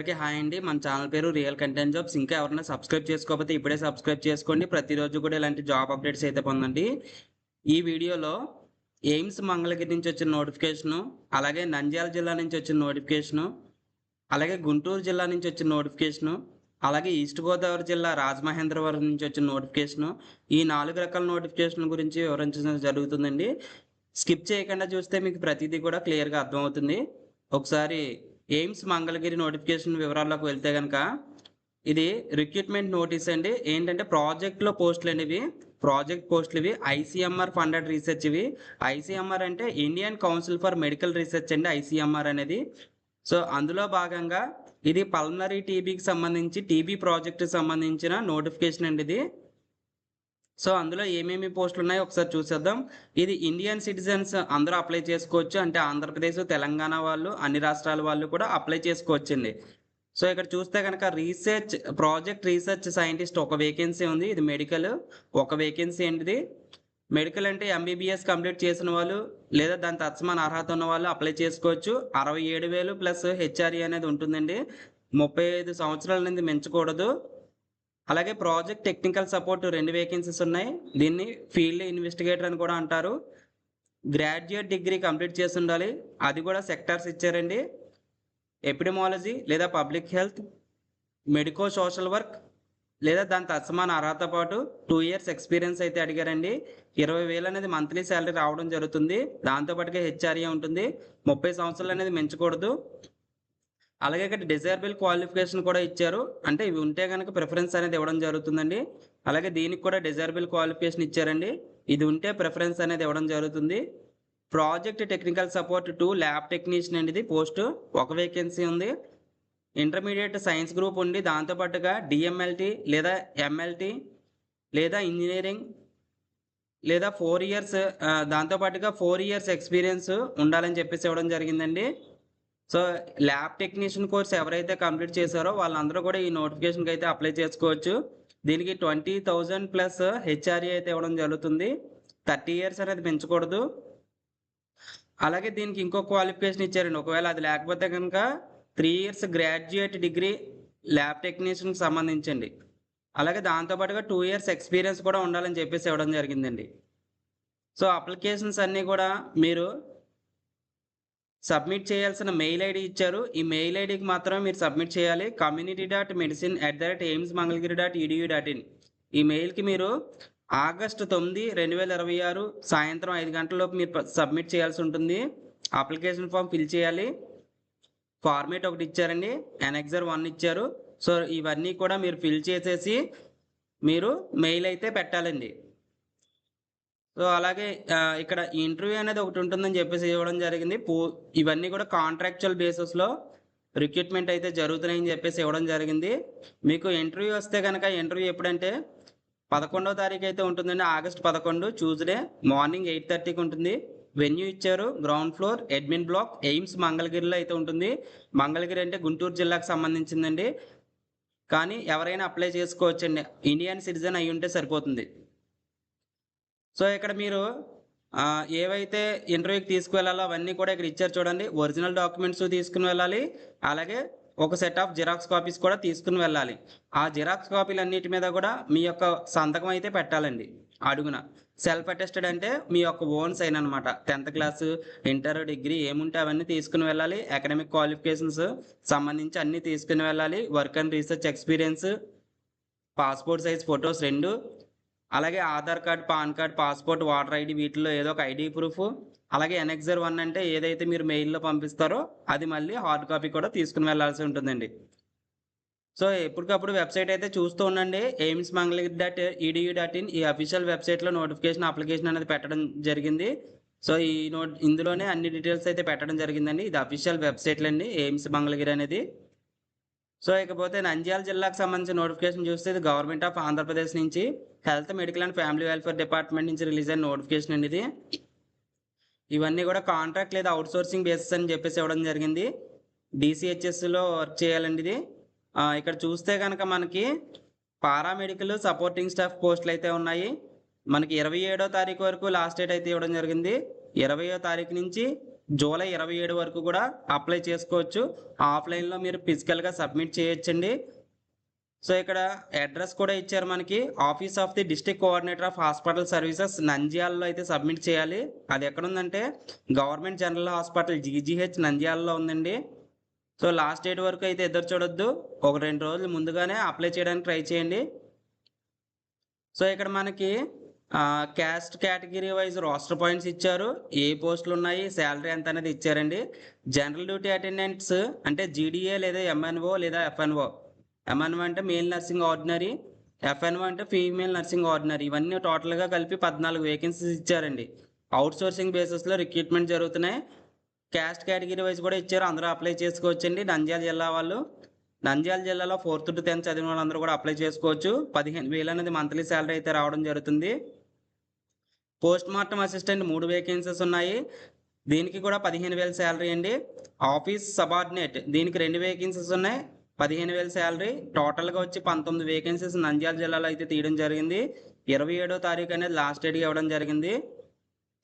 Okay. Hi అండి. మన channel పేరు రియల్ కంటెంట్ జాబ్స్. ఇంకా ఎవరైనా సబ్స్క్రైబ్ చేసుకోకపోతే ఇప్పుడే సబ్స్క్రైబ్ చేసుకోండి. ప్రతిరోజు కూడా ఇలాంటి జాబ్ అప్డేట్స్ అయితే పొందండి. ఈ వీడియోలో ఎయిమ్స్ మంగళగిరి నుంచి వచ్చిన నోటిఫికేషను, అలాగే నంద్యాల జిల్లా నుంచి వచ్చిన నోటిఫికేషను, అలాగే గుంటూరు జిల్లా నుంచి వచ్చిన నోటిఫికేషను, అలాగే ఈస్ట్ గోదావరి జిల్లా రాజమహేంద్రవరం నుంచి వచ్చిన నోటిఫికేషను, ఈ 4 రకాల నోటిఫికేషన్ల గురించి వివరించడం జరుగుతుందండి. స్కిప్ చేయకుండా చూస్తే మీకు ప్రతిదీ కూడా క్లియర్‌గా అర్థమవుతుంది. ఒకసారి ఎయిమ్స్ మంగళగిరి నోటిఫికేషన్ వివరాల్లోకి వెళ్తే గనక, ఇది రిక్రూట్మెంట్ నోటీస్ అండి. ఏంటంటే ప్రాజెక్ట్‌లో పోస్టులండి ఇవి. ప్రాజెక్ట్ పోస్టులు ఇవి. ఐసీఎంఆర్ ఫండెడ్ రీసెర్చ్ ఇవి. ఐసీఎంఆర్ అంటే Indian council for medical research అండి ఐసీఎంఆర్ అనేది. సో, అందులో భాగంగా ఇది పల్మనరీ టీబీకి సంబంధించి టీబీ ప్రాజెక్ట్‌కి సంబంధించిన నోటిఫికేషన్ అండి ఇది. సో, అందులో ఏమేమి పోస్టులున్నాయో ఒకసారి చూసేద్దాం. ఇది ఇండియన్ సిటిజన్స్ అందరూ అప్లై చేసుకోవచ్చు. అంటే ఆంధ్రప్రదేశ్, తెలంగాణ వాళ్ళు, అన్ని రాష్ట్రాల వాళ్ళు కూడా అప్లై చేసుకోవచ్చండి. సో, ఇక్కడ చూస్తే గనక ప్రాజెక్ట్ రీసెర్చ్ సైంటిస్ట్ ఒక వేకెన్సీ ఉంది. ఇది మెడికల్. ఒక వేకెన్సీ అండి ఇది. మెడికల్ అంటే ఎంబీబీఎస్ కంప్లీట్ చేసిన వాళ్ళు లేదా దాని తత్సమాన అర్హత ఉన్న వాళ్ళు అప్లై చేసుకోవచ్చు. 67,000 ప్లస్ హెచ్ఆర్ఏ అనేది ఉంటుందండి. 35 సంవత్సరాల నుండి మించకూడదు. అలాగే ప్రాజెక్ట్ టెక్నికల్ సపోర్ట్ 2 వేకెన్సీస్ ఉన్నాయి. దీన్ని ఫీల్డ్ ఇన్వెస్టిగేటర్ అని కూడా అంటారు. గ్రాడ్యుయేట్ డిగ్రీ కంప్లీట్ చేసి ఉండాలి. అది కూడా సెక్టార్స్ ఇచ్చారండి. ఎపిడెమాలజీ లేదా public health, medico social work లేదా దాని తత్సమాన అర్హత పాటు 2 ఇయర్స్ ఎక్స్పీరియన్స్ అయితే అడిగారండి. 20,000 అనేది మంత్లీ శాలరీ రావడం జరుగుతుంది. దాంతో పాటుగా హెచ్ఆర్ఏ ఉంటుంది. 30 సంవత్సరాలు అనేది మించకూడదు. అలాగే ఇక్కడ డిజైరబుల్ క్వాలిఫికేషన్ కూడా ఇచ్చారు. అంటే ఇవి ఉంటే గనక ప్రిఫరెన్స్ అనేది ఇవ్వడం జరుగుతుందండి. అలాగే దీనికి కూడా డిజైరబుల్ క్వాలిఫికేషన్ ఇచ్చారండి. ఇది ఉంటే ప్రిఫరెన్స్ అనేది ఇవ్వడం జరుగుతుంది. Project technical support 2 lab technician అనేది పోస్ట్ ఒక వేకెన్సీ ఉంది. ఇంటర్మీడియట్ సైన్స్ గ్రూప్ ఉండి దాంతో పాటుగా డిఎంఎల్టీ లేదా ఎంఎల్టీ లేదా ఇంజనీరింగ్ లేదా 4 ఇయర్స్ దాంతో పాటుగా 4 ఇయర్స్ ఎక్స్పీరియన్స్ ఉండాలని చెప్పేసి ఇవ్వడం జరిగిందండి. సో, ల్యాబ్ టెక్నీషియన్ కోర్స్ ఎవరైతే కంప్లీట్ చేశారో వాళ్ళందరూ కూడా ఈ నోటిఫికేషన్‌కి అయితే అప్లై చేసుకోవచ్చు. దీనికి 20,000 ప్లస్ హెచ్ఆర్ఏ అయితే ఇవ్వడం జరుగుతుంది. 30 ఇయర్స్ అనేది పెంచకూడదు. అలాగే దీనికి ఇంకో క్వాలిఫికేషన్ ఇచ్చారండి. ఒకవేళ అది లేకపోతే గనుక 3 ఇయర్స్ గ్రాడ్యుయేట్ డిగ్రీ ల్యాబ్ టెక్నీషియన్‌కి సంబంధించండి. అలాగే దాంతో పాటుగా 2 ఇయర్స్ ఎక్స్పీరియన్స్ కూడా ఉండాలని చెప్పేసి ఇవ్వడం జరిగిందండి. సో, అప్లికేషన్స్ అన్నీ కూడా మీరు సబ్మిట్ చేయాల్సిన మెయిల్ ఐడీ ఇచ్చారు. ఈ మెయిల్ ఐడీకి మాత్రమే మీరు సబ్మిట్ చేయాలి. community.medicine@aimsmangalagiri.edu.in ఈ మెయిల్‌కి మీరు ఆగస్టు 9, 2026 సాయంత్రం 5 గంటలలోపు మీరు సబ్మిట్ చేయాల్సి ఉంటుంది. అప్లికేషన్ ఫామ్ ఫిల్ చేయాలి. ఫార్మేట్ ఒకటి ఇచ్చారండి. అనెక్సర్ 1 ఇచ్చారు. సో, ఇవన్నీ కూడా మీరు ఫిల్ చేసేసి మీరు మెయిల్ అయితే పెట్టాలండి. సో, అలాగే ఇక్కడ ఇంటర్వ్యూ అనేది ఒకటి ఉంటుందని చెప్పేసి ఇవ్వడం జరిగింది. ఇవన్నీ కూడా కాంట్రాక్చువల్ బేసిస్‌లో రిక్రూట్మెంట్ అయితే జరుగుతున్నాయని చెప్పేసి ఇవ్వడం జరిగింది. మీకు ఇంటర్వ్యూ వస్తే గనక ఇంటర్వ్యూ ఎప్పుడంటే 11వ తారీఖు అయితే ఉంటుందండి. ఆగస్ట్ 11 ట్యూస్‌డే మార్నింగ్ 8:30కి ఉంటుంది. వెన్యూ ఇచ్చారు. Ground floor admin block AIIMS మంగళగిరిలో అయితే ఉంటుంది. మంగళగిరి అంటే గుంటూరు జిల్లాకు సంబంధించిందండి. కానీ ఎవరైనా అప్లై చేసుకోవచ్చండి. ఇండియన్ సిటిజన్ అయ్యి ఉంటే సరిపోతుంది. సో, ఇక్కడ మీరు ఏవైతే ఇంటర్వ్యూకి తీసుకువెళ్ళాలో అవన్నీ కూడా ఇక్కడ ఇచ్చారు చూడండి. ఒరిజినల్ డాక్యుమెంట్స్ తీసుకుని వెళ్ళాలి. అలాగే ఒక సెట్ ఆఫ్ జిరాక్స్ కాపీస్ కూడా తీసుకుని వెళ్ళాలి. ఆ జిరాక్స్ కాపీలన్నిటి మీద కూడా మీ యొక్క సంతకం అయితే పెట్టాలండి అడుగున. సెల్ఫ్ అటెస్టెడ్ అంటే మీ యొక్క ఓన్ సైన్ అనమాట. 10th క్లాసు, ఇంటర్, డిగ్రీ ఏముంటే అవన్నీ తీసుకుని వెళ్ళాలి. అకాడమిక్ క్వాలిఫికేషన్స్ సంబంధించి అన్నీ తీసుకుని వెళ్ళాలి. Work and research experience, passport size photos 2, అలాగే Aadhaar card, pan card, passport, voter ID వీటిల్లో ఏదో ఒక ఐడీ ప్రూఫ్. అలాగే అనెక్సర్ 1 అంటే ఏదైతే మీరు మెయిల్‌లో పంపిస్తారో అది మళ్ళీ హార్డ్ కాపీ కూడా తీసుకుని వెళ్ళాల్సి ఉంటుందండి. సో, ఎప్పటికప్పుడు వెబ్‌సైట్ అయితే చూస్తూ ఉండండి. aimsmangalagiri.edu.in ఈ అఫీషియల్ వెబ్‌సైట్‌లో నోటిఫికేషన్ అప్లికేషన్ అనేది పెట్టడం జరిగింది. సో, ఇందులోనే అన్ని డీటెయిల్స్ అయితే పెట్టడం జరిగిందండి. ఇది అఫీషియల్ వెబ్‌సైట్‌లండి ఎయిమ్స్ మంగళగిరి అనేది. సో, ఇకపోతే నంద్యాల జిల్లాకు సంబంధించిన నోటిఫికేషన్ చూస్తే ఇది గవర్నమెంట్ ఆఫ్ ఆంధ్రప్రదేశ్ నుంచి health, medical and family welfare department నుంచి రిలీజ్ అయిన నోటిఫికేషన్ అండి ఇది. ఇవన్నీ కూడా కాంట్రాక్ట్ లేదా అవుట్‌సోర్సింగ్ బేసిస్ అని చెప్పేసి ఇవ్వడం జరిగింది. డీసీహెచ్ఎస్‌లో వర్క్ చేయాలండి ఇది. ఇక్కడ చూస్తే గనక మనకి పారామెడికల్ సపోర్టింగ్ స్టాఫ్ పోస్టులు అయితే ఉన్నాయి. మనకి 27వ తారీఖు వరకు లాస్ట్ డేట్ అయితే ఇవ్వడం జరిగింది. 20వ తారీఖు నుంచి జూలై 27 వరకు కూడా అప్లై చేసుకోవచ్చు. ఆఫ్లైన్లో మీరు ఫిజికల్గా సబ్మిట్ చేయొచ్చండి. సో ఇక్కడ అడ్రస్ కూడా ఇచ్చారు మనకి. Office of the district coordinator of hospital services నంద్యాలలో అయితే సబ్మిట్ చేయాలి. అది ఎక్కడ ఉందంటే గవర్నమెంట్ జనరల్ హాస్పిటల్ జీజీహెచ్ నంద్యాలలో ఉందండి. సో లాస్ట్ డేట్ వరకు అయితే ఎదురు చూడొద్దు. ఒక 2 రోజులు ముందుగానే అప్లై చేయడానికి ట్రై చేయండి. సో ఇక్కడ మనకి caste category wise roster points ఇచ్చారు. ఏ పోస్టులు ఉన్నాయి, శాలరీ ఎంత అనేది ఇచ్చారండి. జనరల్ డ్యూటీ అటెండెంట్స్ అంటే జీడీఏ లేదా ఎంఎన్ఓ లేదా ఎఫ్ఎన్ఓ. ఎంఎన్ఓ అంటే మేల్ నర్సింగ్ ఆర్డినరీ, ఎఫ్ఎన్ఓ అంటే ఫీమేల్ నర్సింగ్ ఆర్డినరీ. ఇవన్నీ టోటల్గా కలిపి 14 వేకెన్సీస్ ఇచ్చారండి. అవుట్ సోర్సింగ్ బేసిస్లో రిక్రూట్మెంట్ జరుగుతున్నాయి. క్యాస్ట్ కేటగిరీ వైజ్ కూడా ఇచ్చారు, అందరూ అప్లై చేసుకోవచ్చండి. నంద్యాల జిల్లా వాళ్ళు, నంద్యాల జిల్లాలో 4th to 10th చదివిన వాళ్ళందరూ కూడా అప్లై చేసుకోవచ్చు. 15,000 అనేది మంత్లీ శాలరీ అయితే రావడం జరుగుతుంది. పోస్ట్ మార్టం అసిస్టెంట్ 3 వేకెన్సీస్ ఉన్నాయి. దీనికి కూడా 15,000 శాలరీ అండి. ఆఫీస్ సబార్డినేట్ దీనికి 2 వేకెన్సీస్ ఉన్నాయి, 15,000 శాలరీ. టోటల్గా వచ్చి 19 వేకెన్సీస్ నంద్యాల జిల్లాలో అయితే తీయడం జరిగింది. 27వ తారీఖు అనేది లాస్ట్ డేట్ ఇవ్వడం జరిగింది.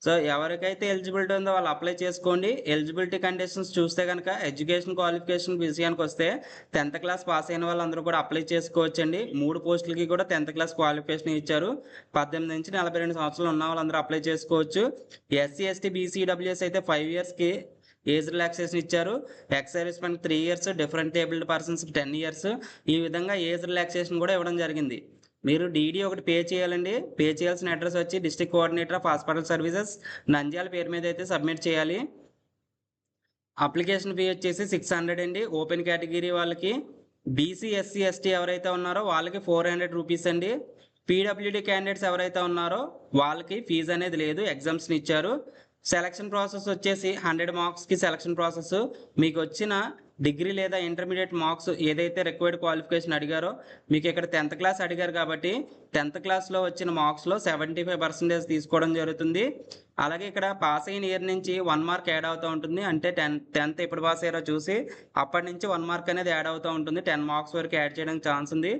సో ఎవరికైతే ఎలిజిబిలిటీ ఉందో వాళ్ళు అప్లై చేసుకోండి. ఎలిజిబిలిటీ కండిషన్స్ చూస్తే కనుక ఎడ్యుకేషన్ క్వాలిఫికేషన్ విషయానికి వస్తే 10th క్లాస్ పాస్ అయిన వాళ్ళందరూ కూడా అప్లై చేసుకోవచ్చండి. 3 పోస్టులకి కూడా 10th క్లాస్ క్వాలిఫికేషన్ ఇచ్చారు. 18 నుంచి 42 సంవత్సరాలు ఉన్న వాళ్ళందరూ అప్లై చేసుకోవచ్చు. ఎస్సీ ఎస్టీ బీసీడబ్ల్యూఎస్ అయితే 5 yearsకి ఏజ్ రిలాక్సేషన్ ఇచ్చారు. Ex service men 3 years, different abled persons 10 years. ఈ విధంగా ఏజ్ రిలాక్సేషన్ కూడా ఇవ్వడం జరిగింది. మీరు డీడీ ఒకటి పే చేయాలండి. పే చేయాల్సిన అడ్రస్ వచ్చి district coordinator of hospital services Nandyal పేరు మీద అయితే సబ్మిట్ చేయాలి. అప్లికేషన్ ఫీ వచ్చేసి 600 అండి. ఓపెన్ కేటగిరీ వాళ్ళకి. బీసీ ఎస్సీ ఎస్టీ ఎవరైతే ఉన్నారో వాళ్ళకి 400 రూపీస్ అండి. పీడబ్ల్యూడీ క్యాండిడేట్స్ ఎవరైతే ఉన్నారో వాళ్ళకి ఫీజు అనేది లేదు, ఎగ్జామ్స్ని ఇచ్చారు. సెలక్షన్ ప్రాసెస్ వచ్చేసి 100 మార్క్స్కి సెలక్షన్ ప్రాసెస్. మీకు వచ్చిన డిగ్రీ లేదా ఇంటర్మీడియట్ మార్క్స్ ఏదైతే రిక్వైర్డ్ క్వాలిఫికేషన్ అడిగారో, మీకు ఇక్కడ 10th క్లాస్ అడిగారు కాబట్టి 10th క్లాస్లో వచ్చిన మార్క్స్లో 75% తీసుకోవడం జరుగుతుంది. అలాగే ఇక్కడ పాస్ అయిన ఇయర్ నుంచి 1 మార్క్ యాడ్ అవుతూ ఉంటుంది. అంటే 10th ఎప్పుడు పాస్ అయ్యారో చూసి అప్పటి నుంచి 1 మార్క్ అనేది యాడ్ అవుతూ ఉంటుంది. 10 మార్క్స్ వరకు యాడ్ చేయడానికి ఛాన్స్ ఉంది.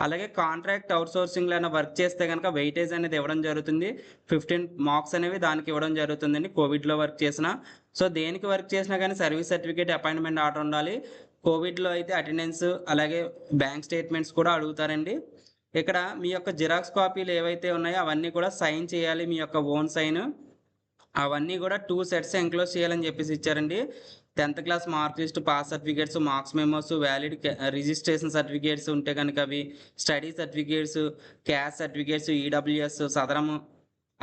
అలాగే కాంట్రాక్ట్ అవుట్ సోర్సింగ్లో అయినా వర్క్ చేస్తే కనుక వెయిటేజ్ అనేది ఇవ్వడం జరుగుతుంది. 15 మార్క్స్ అనేవి దానికి ఇవ్వడం జరుగుతుందండి. కోవిడ్లో వర్క్ చేసిన, సో దేనికి వర్క్ చేసినా కానీ సర్వీస్ సర్టిఫికేట్, అపాయింట్మెంట్ ఆర్డర్ ఉండాలి. కోవిడ్లో అయితే అటెండెన్స్ అలాగే బ్యాంక్ స్టేట్మెంట్స్ కూడా అడుగుతారండి. ఇక్కడ మీ యొక్క జిరాక్స్ కాపీలు ఏవైతే ఉన్నాయో అవన్నీ కూడా సైన్ చేయాలి, మీ యొక్క ఓన్ సైన్. అవన్నీ కూడా 2 sets ఎంక్లోజ్ చేయాలని చెప్పేసి ఇచ్చారండి. 10th class mark list, pass certificates, marks memos, valid registration certificates ఉంటే కనుక అవి, study certificates, caste certificates, EWS సదరము,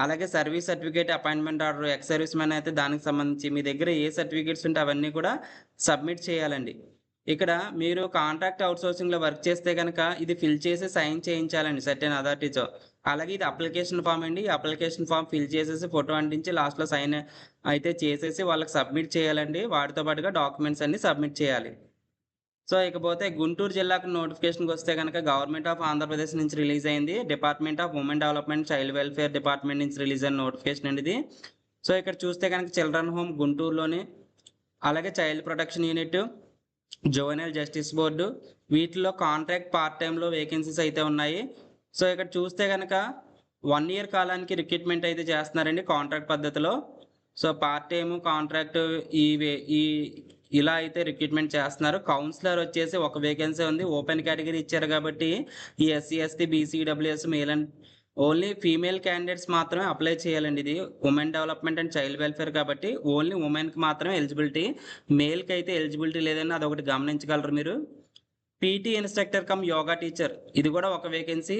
అలాగే service certificate, appointment order, ex service man అయితే దానికి సంబంధించి మీ దగ్గర ఏ సర్టిఫికేట్స్ ఉంటే అవన్నీ కూడా సబ్మిట్ చేయాలండి. ఇక్కడ మీరు కాంట్రాక్ట్ అవుట్సోర్సింగ్లో వర్క్ చేస్తే కనుక ఇది ఫిల్ చేసి సైన్ చేయించాలండి సర్టెన్ అథారిటీతో. అలాగే ఇది అప్లికేషన్ ఫామ్ అండి. అప్లికేషన్ ఫామ్ ఫిల్ చేసేసి ఫోటో అంటించి లాస్ట్లో సైన్ అయితే చేసేసి వాళ్ళకి సబ్మిట్ చేయాలండి. వాటితో పాటుగా డాక్యుమెంట్స్ అన్ని సబ్మిట్ చేయాలి. సో ఇకపోతే గుంటూరు జిల్లాకు నోటిఫికేషన్కి వస్తే కనుక గవర్నమెంట్ ఆఫ్ ఆంధ్రప్రదేశ్ నుంచి రిలీజ్ అయింది. Department of women development child welfare department నుంచి రిలీజ్ అయిన నోటిఫికేషన్ అండి ఇది. సో ఇక్కడ చూస్తే కనుక చిల్డ్రన్ హోమ్ గుంటూరులోని, అలాగే child protection unit, juvenile justice board, వీటిలో కాంట్రాక్ట్ పార్ట్ టైంలో వేకెన్సీస్ అయితే ఉన్నాయి. సో ఇక్కడ చూస్తే కనుక 1 year కాలానికి రిక్రూట్మెంట్ అయితే చేస్తున్నారండి కాంట్రాక్ట్ పద్ధతిలో. సో పార్ట్ టైము కాంట్రాక్ట్ ఈ ఇలా అయితే రిక్రూట్మెంట్ చేస్తున్నారు. కౌన్సిలర్ వచ్చేసి 1 వేకెన్సీ ఉంది. ఓపెన్ కేటగిరీ ఇచ్చారు కాబట్టి ఈ SC ST BCWS male and only female candidates మాత్రమే అప్లై చేయాలండి. ఇది women development and child welfare కాబట్టి ఓన్లీ ఉమెన్కి మాత్రమే ఎలిజిబిలిటీ, మేల్కి అయితే ఎలిజిబిలిటీ లేదని అదొకటి గమనించగలరు మీరు. PT instructor come yoga teacher, ఇది కూడా 1 వేకెన్సీ,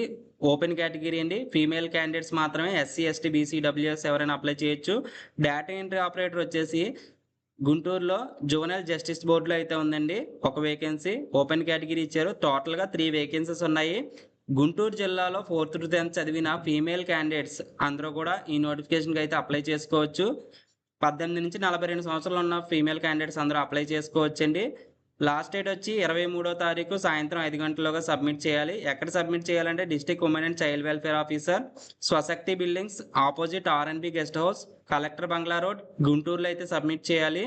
ఓపెన్ కేటగిరీ అండి. ఫీమేల్ క్యాండిడేట్స్ మాత్రమే, ఎస్సీ ఎస్టీ బీసీడబ్ల్యూఎస్ ఎవరైనా అప్లై చేయొచ్చు. డేటా ఎంట్రీ ఆపరేటర్ వచ్చేసి గుంటూరులో జువెనైల్ జస్టిస్ బోర్డులో అయితే ఉందండి 1 వేకెన్సీ, ఓపెన్ కేటగిరీ ఇచ్చారు. టోటల్గా 3 వేకెన్సీస్ ఉన్నాయి. గుంటూరు జిల్లాలో 4th to 10th చదివిన ఫీమేల్ క్యాండిడేట్స్ అందరూ కూడా ఈ నోటిఫికేషన్కి అయితే అప్లై చేసుకోవచ్చు. 18 నుంచి 42 సంవత్సరాలు ఉన్న ఫీమేల్ క్యాండిడేట్స్ అందరూ అప్లై చేసుకోవచ్చండి. లాస్ట్ డేట్ వచ్చి 23వ తారీఖు సాయంత్రం 5 గంటల్లోగా సబ్మిట్ చేయాలి. ఎక్కడ సబ్మిట్ చేయాలంటే district women and child welfare officer, Swashakti buildings opposite RNB guest house, collector bungalow road, గుంటూరులో అయితే సబ్మిట్ చేయాలి.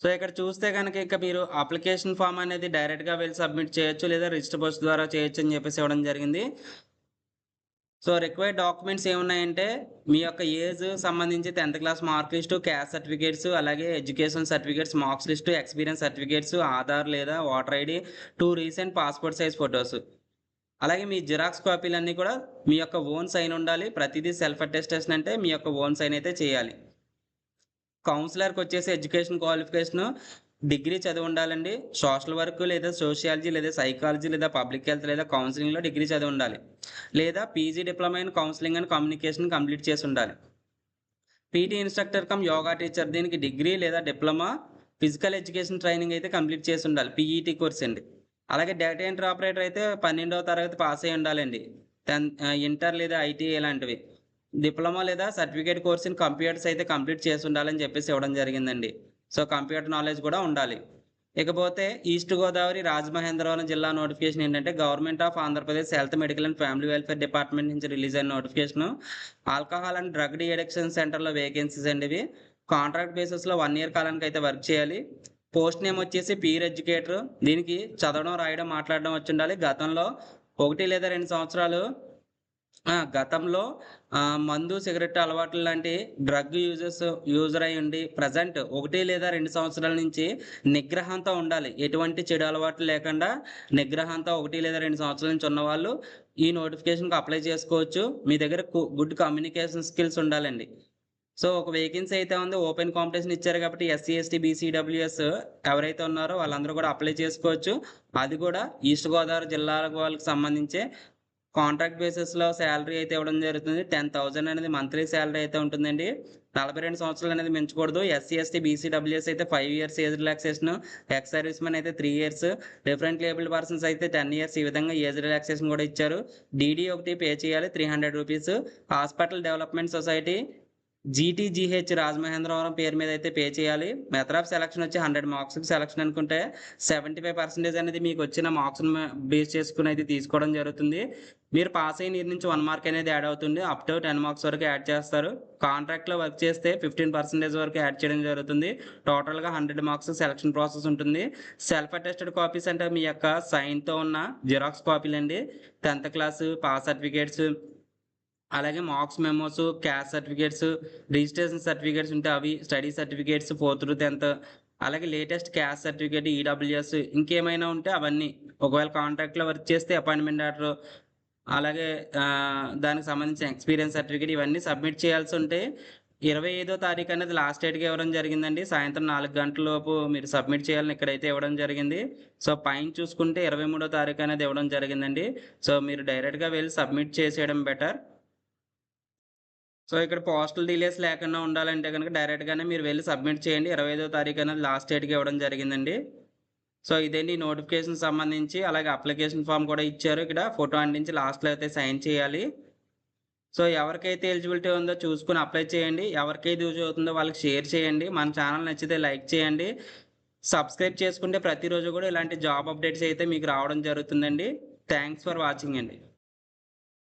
సో ఇక్కడ చూస్తే కనుక ఇంకా మీరు అప్లికేషన్ ఫామ్ అనేది డైరెక్ట్గా వెళ్ళి సబ్మిట్ చేయొచ్చు, లేదా రిజిస్టర్ పోస్ట్ ద్వారా చేయొచ్చు అని చెప్పేసి ఇవ్వడం జరిగింది. సో రిక్వైర్డ్ డాక్యుమెంట్స్ ఏమున్నాయంటే మీ యొక్క ఏజ్ సంబంధించి 10th class mark list, caste certificates, అలాగే education certificates, marks list, experience certificates, Aadhaar లేదా voter ID, 2 recent passport size photos. అలాగే మీ జిరాక్స్ కాపీలన్నీ కూడా మీ యొక్క ఓన్ సైన్ ఉండాలి. ప్రతిదీ సెల్ఫ్ అటెస్టేషన్ అంటే మీ యొక్క ఓన్ సైన్ అయితే చేయాలి. కౌన్సిలర్కి వచ్చేసి ఎడ్యుకేషన్ క్వాలిఫికేషన్ డిగ్రీ చదివి ఉండాలండి. సోషల్ వర్క్ లేదా సోషియాలజీ లేదా సైకాలజీ లేదా పబ్లిక్ హెల్త్ లేదా కౌన్సిలింగ్లో డిగ్రీ చదివి ఉండాలి. లేదా PG diploma in counselling and communication complete చేసి ఉండాలి. PT instructor come yoga teacher దీనికి డిగ్రీ లేదా డిప్లొమా ఫిజికల్ ఎడ్యుకేషన్ ట్రైనింగ్ అయితే కంప్లీట్ చేసి ఉండాలి. పీఈటీ కోర్స్ అండి. అలాగే డేటా ఎంట్రీ ఆపరేటర్ అయితే 12వ తరగతి పాస్ అయి ఉండాలండి. ఇంటర్ లేదా ఐటీఐ లాంటివి. డిప్లొమా లేదా సర్టిఫికేట్ కోర్స్ ఇన్ కంప్యూటర్స్ అయితే కంప్లీట్ చేసి ఉండాలని చెప్పేసి ఇవ్వడం జరిగిందండి. సో కంప్యూటర్ నాలెడ్జ్ కూడా ఉండాలి. ఇకపోతే ఈస్ట్ గోదావరి రాజమహేంద్రవరం జిల్లా నోటిఫికేషన్ ఏంటంటే government of Andhra Pradesh health medical and family welfare department నుంచి రిలీజ్ అయిన notification. Alcohol and drug de-addiction సెంటర్లో వేకెన్సీస్ అండి ఇవి. కాంట్రాక్ట్ బేసిస్లో 1 year కాలానికి అయితే వర్క్ చేయాలి. పోస్ట్ నేమ్ వచ్చేసి పీర్ ఎడ్యుకేటర్. దీనికి చదవడం, రాయడం, మాట్లాడడం వచ్చి ఉండాలి. గతంలో 1 లేదా 2 సంవత్సరాలు గతంలో మందు, సిగరెట్ అలవాట్లు లాంటి డ్రగ్ యూజర్ అయి ఉండి ప్రజెంట్ 1 లేదా 2 సంవత్సరాల నుంచి నిగ్రహంతో ఉండాలి. ఎటువంటి చెడు అలవాట్లు లేకుండా నిగ్రహంతో 1 లేదా 2 సంవత్సరాల నుంచి ఉన్నవాళ్ళు ఈ నోటిఫికేషన్కి అప్లై చేసుకోవచ్చు. మీ దగ్గర గుడ్ కమ్యూనికేషన్ స్కిల్స్ ఉండాలండి. సో ఒక వేకెన్సీ అయితే ఉంది. ఓపెన్ కాంపిటీషన్ ఇచ్చారు కాబట్టి ఎస్సీ, ఎస్టీ, బీసీ, డబ్ల్యూఎస్ ఎవరైతే ఉన్నారో వాళ్ళందరూ కూడా అప్లై చేసుకోవచ్చు. అది కూడా ఈస్ట్ గోదావరి జిల్లా వాళ్ళకి సంబంధించే కాంట్రాక్ట్ బేసిస్లో శాలరీ అయితే ఇవ్వడం జరుగుతుంది. 10,000 అనేది మంత్లీ శాలరీ అయితే ఉంటుందండి. 42 సంవత్సరాలు అనేది మించకూడదు. ఎస్సీ, ఎస్టీ, బీసీ, డబ్ల్యూఎస్ అయితే 5 years age relaxation, ex service men అయితే 3 years, డిఫరెంట్ లేబుల్డ్ పర్సన్స్ అయితే 10 years. ఈ విధంగా ఏజ్ రిలాక్సేషన్ కూడా ఇచ్చారు. డీడీ ఒకటి పే చేయాలి 300 rupees. Hospital development society GTGH Rajamahendravaram పేరు మీద అయితే పే చేయాలి. మెథడ్ ఆఫ్ సెలక్షన్ వచ్చి 100 మార్క్స్కి సెలక్షన్ అనుకుంటే 75% అనేది మీకు వచ్చిన మార్క్స్ని బేస్ చేసుకుని అయితే తీసుకోవడం జరుగుతుంది. మీరు పాస్ అయిన ఇయర్ నుంచి 1 mark అనేది యాడ్ అవుతుంది. అప్ టు 10 marks వరకు యాడ్ చేస్తారు. కాంట్రాక్ట్లో వర్క్ చేస్తే 15% వరకు యాడ్ చేయడం జరుగుతుంది. టోటల్గా 100 marks సెలక్షన్ ప్రాసెస్ ఉంటుంది. సెల్ఫ్ అటెస్టెడ్ కాపీస్ అంటే మీ యొక్క సైన్తో ఉన్న జిరాక్స్ కాపీలు అండి. 10th క్లాస్ పాస్ సర్టిఫికేట్స్, అలాగే marks memos, caste certificates, registration certificates ఉంటే అవి, study certificates 4th to 10th, అలాగే లేటెస్ట్ క్యాస్ట్ సర్టిఫికేట్, ఈడబ్ల్యూఎస్ ఇంకేమైనా ఉంటే అవన్నీ. ఒకవేళ కాంట్రాక్ట్లో వర్క్ చేస్తే అపాయింట్మెంట్ ఆర్డర్, అలాగే దానికి సంబంధించిన ఎక్స్పీరియన్స్ సర్టిఫికేట్ ఇవన్నీ సబ్మిట్ చేయాల్సి ఉంటే 25వ తారీఖు అనేది లాస్ట్ డేట్గా ఇవ్వడం జరిగిందండి. సాయంత్రం 4 గంటల లోపు మీరు సబ్మిట్ చేయాలని ఇక్కడైతే ఇవ్వడం జరిగింది. సో పైన చూసుకుంటే 23వ తారీఖు అనేది ఇవ్వడం జరిగిందండి. సో మీరు డైరెక్ట్గా వెళ్ళి సబ్మిట్ చేసేయడం బెటర్. సో ఇక్కడ పోస్టల్ డిలేస్ లేకుండా ఉండాలంటే కనుక డైరెక్ట్గానే మీరు వెళ్ళి సబ్మిట్ చేయండి. 25వ తారీఖు అనేది లాస్ట్ డేట్గా ఇవ్వడం జరిగిందండి. సో ఇదేంటి నోటిఫికేషన్ సంబంధించి. అలాగే అప్లికేషన్ ఫామ్ కూడా ఇచ్చారు. ఇక్కడ ఫోటో అంటించి లాస్ట్లో అయితే సైన్ చేయాలి. సో ఎవరికైతే ఎలిజిబిలిటీ ఉందో చూసుకుని అప్లై చేయండి. ఎవరికైతే యూజ్ అవుతుందో వాళ్ళకి షేర్ చేయండి. మన ఛానల్ నచ్చితే లైక్ చేయండి. సబ్స్క్రైబ్ చేసుకుంటే ప్రతిరోజు కూడా ఇలాంటి జాబ్ అప్డేట్స్ అయితే మీకు రావడం జరుగుతుందండి. థ్యాంక్స్ ఫర్ వాచింగ్ అండి.